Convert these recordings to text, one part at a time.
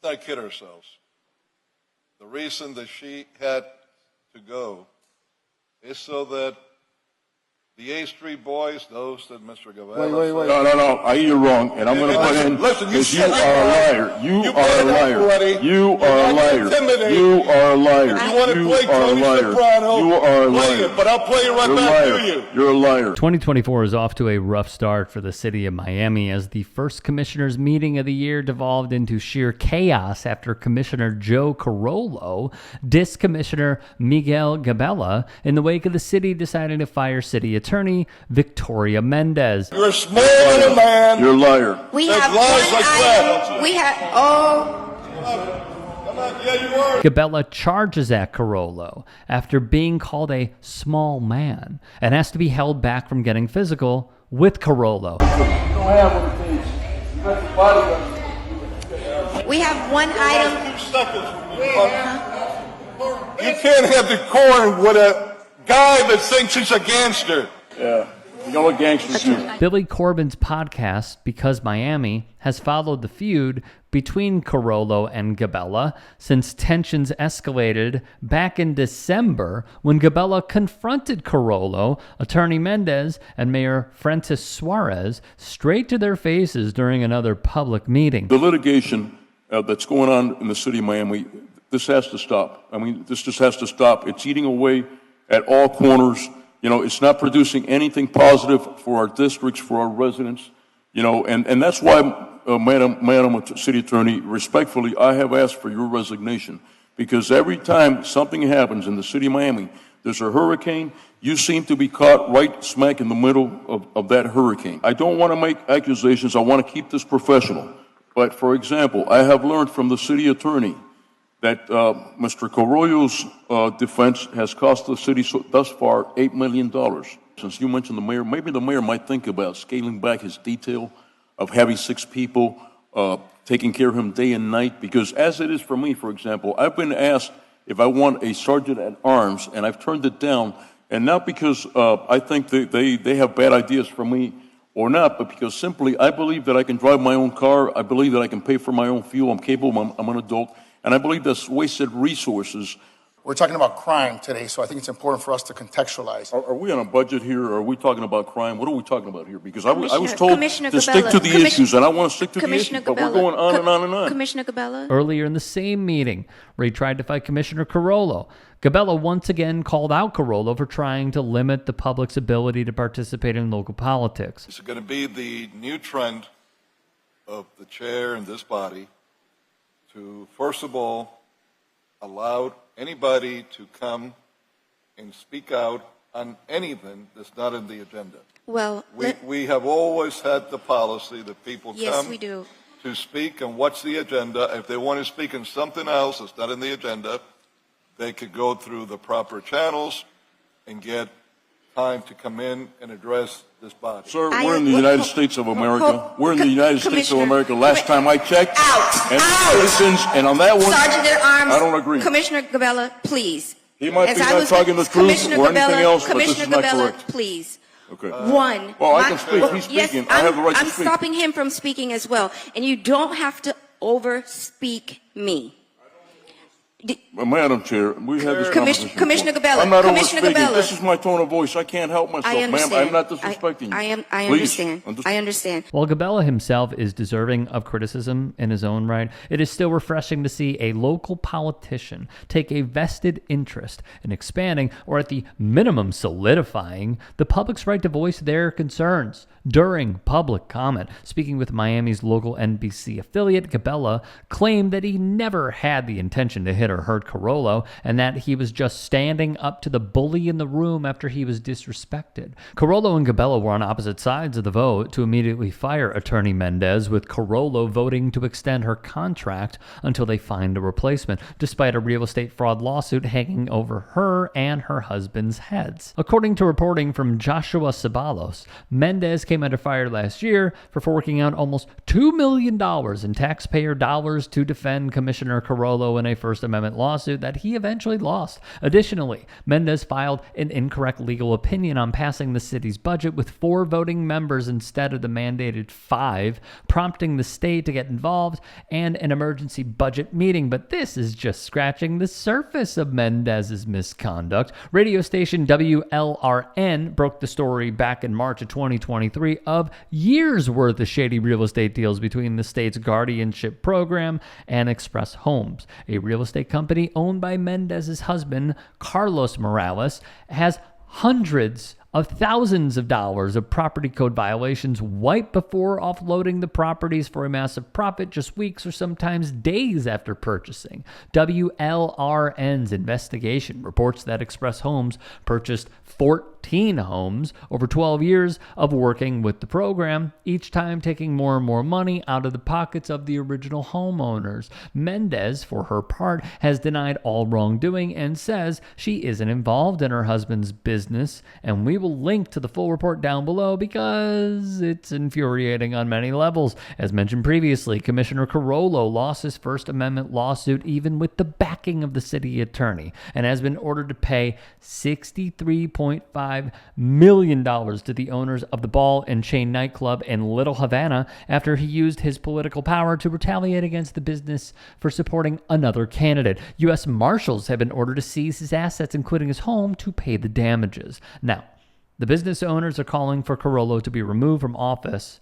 not kid ourselves. The reason that she had to go is so that the A Street boys, those that Mr. Gabela... Wait. No. I hear you wrong, and I'm going to put in... Listen, you are a liar. You are a liar. You are a liar. You are a liar. You want to play Tony Soprano? You are a liar. Play it, but I'll play it right back to you. You're a liar. 2024 is off to a rough start for the city of Miami as the first commissioners' meeting of the year devolved into sheer chaos after Commissioner Joe Carollo dissed Commissioner Miguel Gabela in the wake of the city deciding to fire city attorney Victoria Mendez. You're a small man. You're a liar. We have one item. We have, Come on, yeah, you are. Gabela charges at Carollo after being called a small man and has to be held back from getting physical with Carollo. We have one item. You can't have decorum with a guy that thinks he's a gangster. Yeah. You know what gangsters do? Billy Corbin's podcast, Because Miami, has followed the feud between Carollo and Gabela since tensions escalated back in December when Gabela confronted Carollo, Attorney Mendez, and Mayor Francis Suarez straight to their faces during another public meeting. The litigation that's going on in the city of Miami, this has to stop. I mean, this just has to stop. It's eating away at all corners. You know, it's not producing anything positive for our districts, for our residents, you know, and that's why, Madam City Attorney, respectfully, I have asked for your resignation, because every time something happens in the city of Miami, there's a hurricane, you seem to be caught right smack in the middle of that hurricane. I don't want to make accusations, I want to keep this professional, but for example, I have learned from the city attorney that Mr. Carollo's defense has cost the city thus far $8 million. Since you mentioned the mayor, maybe the mayor might think about scaling back his detail of having 6 people taking care of him day and night, because as it is for me, for example, I've been asked if I want a sergeant at arms, and I've turned it down, and not because I think they have bad ideas for me or not, but because simply I believe that I can drive my own car, I believe that I can pay for my own fuel, I'm capable, I'm an adult, and I believe that's wasted resources. We're talking about crime today, so I think it's important for us to contextualize. Are we on a budget here, or are we talking about crime? What are we talking about here? Because I was told Commissioner to stick to the issues, and I want to stick to the issues, but we're going on and on and on. Commissioner Gabela. Earlier in the same meeting, where he tried to fight Commissioner Carollo, Gabela once again called out Carollo for trying to limit the public's ability to participate in local politics. It's going to be the new trend of the chair in this body to, first of all, allow anybody to come and speak out on anything that's not in the agenda. Well, we have always had the policy that people come we do. to speak and what's the agenda. If they want to speak on something else that's not in the agenda, they could go through the proper channels and get time to come in and address this body. Sir, we're in the United States of America. We're in the United States of America. Last time I checked, and citizens, and on that one, Sergeant at Arms, I don't agree. Commissioner Gabela, please. He might be not talking the truth or anything else, but this is not correct. Please. Okay. One. Well, I can speak. He's speaking. I have the right to speak. I'm stopping him from speaking as well, and you don't have to overspeak me. Madam Chair, we had this conversation. Commissioner Gabela. I'm not Commissioner overspeaking. Gabela. This is my tone of voice. I can't help myself, I understand. ma'am. I'm not disrespecting you. I Please. understand. I understand. While Gabela himself is deserving of criticism in his own right, it is still refreshing to see a local politician take a vested interest in expanding, or at the minimum solidifying, the public's right to voice their concerns during public comment. Speaking with Miami's local NBC affiliate, Gabela claimed that he never had the intention to hit or hurt Carollo, and that he was just standing up to the bully in the room after he was disrespected. Carollo and Gabela were on opposite sides of the vote to immediately fire Attorney Mendez, with Carollo voting to extend her contract until they find a replacement, despite a real estate fraud lawsuit hanging over her and her husband's heads. According to reporting from Joshua Ceballos, Mendez came under fire last year for forking out almost $2 million in taxpayer dollars to defend Commissioner Carollo in a First Amendment lawsuit that he eventually lost. Additionally, Mendez filed an incorrect legal opinion on passing the city's budget with 4 voting members instead of the mandated 5, prompting the state to get involved and an emergency budget meeting. But this is just scratching the surface of Mendez's misconduct. Radio station WLRN broke the story back in March of 2023 of years worth of shady real estate deals between the state's guardianship program and Express Homes. A real estate company owned by Mendez's husband, Carlos Morales, has hundreds of thousands of dollars of property code violations wiped before offloading the properties for a massive profit just weeks or sometimes days after purchasing. WLRN's investigation reports that Express Homes purchased 14 homes over 12 years of working with the program, each time taking more and more money out of the pockets of the original homeowners. Mendez, for her part, has denied all wrongdoing and says she isn't involved in her husband's business, and we will link to the full report down below because it's infuriating on many levels. As mentioned previously, Commissioner Carollo lost his First Amendment lawsuit even with the backing of the city attorney and has been ordered to pay $63.5 million to the owners of the Ball and Chain nightclub in Little Havana after he used his political power to retaliate against the business for supporting another candidate. U.S. Marshals have been ordered to seize his assets, including his home, to pay the damages. Now, the business owners are calling for Carollo to be removed from office,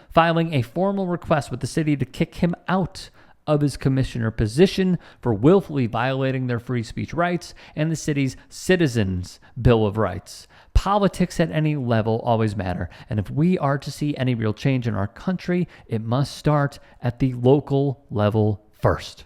filing a formal request with the city to kick him out of his commissioner position for willfully violating their free speech rights and the city's Citizens' Bill of Rights. Politics at any level always matter, and if we are to see any real change in our country, it must start at the local level first.